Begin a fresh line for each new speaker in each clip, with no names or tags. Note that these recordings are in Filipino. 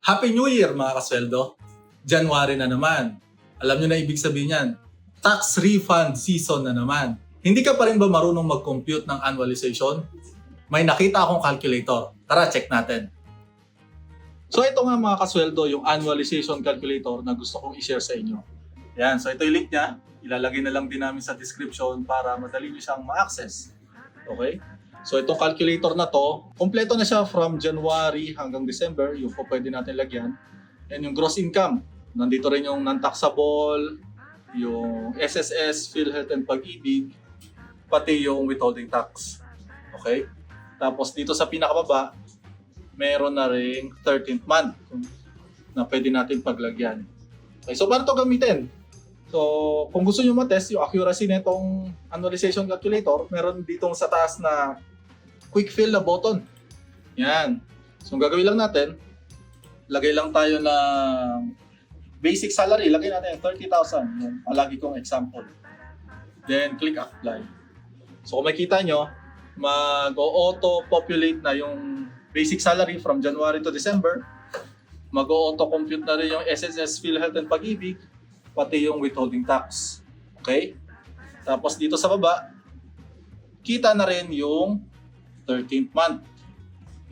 Happy New Year mga kasweldo! January na naman. Alam nyo na ibig sabihin yan. Tax refund season na naman. Hindi ka pa rin ba marunong mag-compute ng annualization? May nakita akong calculator. Tara, check natin. So ito nga mga kasweldo, yung annualization calculator na gusto kong i-share sa inyo. Yan, so ito yung link niya. Ilalagay na lang din namin sa description para madali nyo siyang ma-access. Okay? So itong calculator na to, kompleto na siya from January hanggang December, yung po pwede natin lagyan. And yung gross income, nandito rin yung non-taxable, yung SSS, PhilHealth and Pag-ibig, pati yung withholding tax. Okay? Tapos dito sa pinakababa, meron na ring 13th month na pwede natin paglagyan. Okay, so paano ito gamitin? So kung gusto nyo matest yung accuracy na itong annualization calculator, meron ditong sa taas na quick fill na button. Yan. So ang gagawin lang natin, lagay lang tayo ng basic salary. Lagay natin yung 30,000. Yung palagi kong example. Then click apply. So kung makita nyo, mag-auto-populate na yung basic salary from January to December. Mag-auto-compute na rin yung SSS, PhilHealth and Pag-ibig, pati yung withholding tax. Okay? Tapos dito sa baba, kita na rin yung 13th month.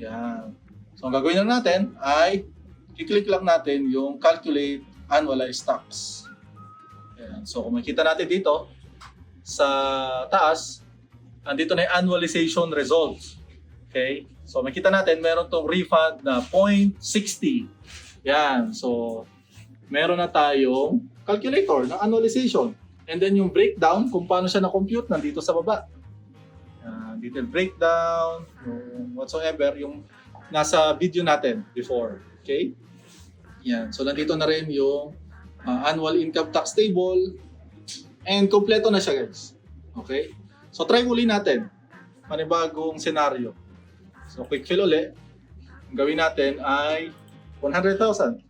Yan. So ang gagawin lang natin ay i-click lang natin yung calculate annualized tax. Yan. So kung makita natin dito sa taas, andito na yung annualization results. Okay? So makita natin meron tong refund na 0.60. Yan. So meron na tayong calculator ng annualization. And then yung breakdown kung paano siya na-compute nandito sa baba. Detail breakdown, yung whatsoever, yung nasa video natin before. Okay? Yan. So, nandito na rin yung annual income tax table. And kompleto na siya, guys. Okay? So, try muli natin. Panibagong senaryo. So, quick fill ulit. Ang gawin natin ay 100,000.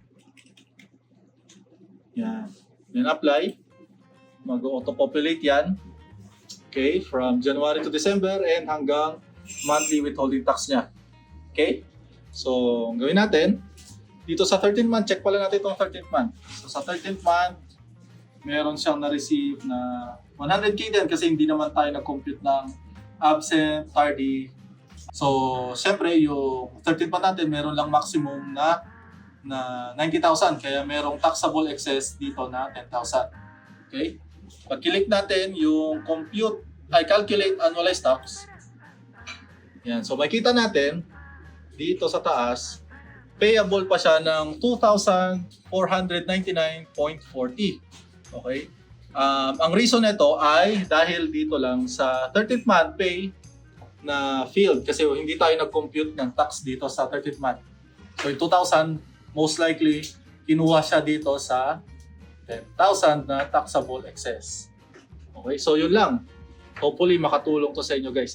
Yan. Then, apply. Mag-auto-populate yan. Okay, from January to December and hanggang monthly withholding tax niya. Okay? So, ang gawin natin, dito sa 13th month, check pala natin itong 13th month. So, sa 13th month, meron siyang na-receive na 100K din kasi hindi naman tayo nag-compute ng absent, tardy. So, syempre, yung 13th month natin, meron lang maximum na 90,000. Kaya merong taxable excess dito na 10,000. Okay? Pag-click natin yung calculate annualized tax. Yan. So makita natin dito sa taas, payable pa siya ng 2,499.40. Okay? Ang reason nito ay dahil dito lang sa 13th month pay na field kasi hindi tayo nag-compute ng tax dito sa 13th month. So yung 2,000 most likely kinuha siya dito sa 10,000 na taxable excess. Okay, so yun lang. Hopefully makatulong to sa inyo guys.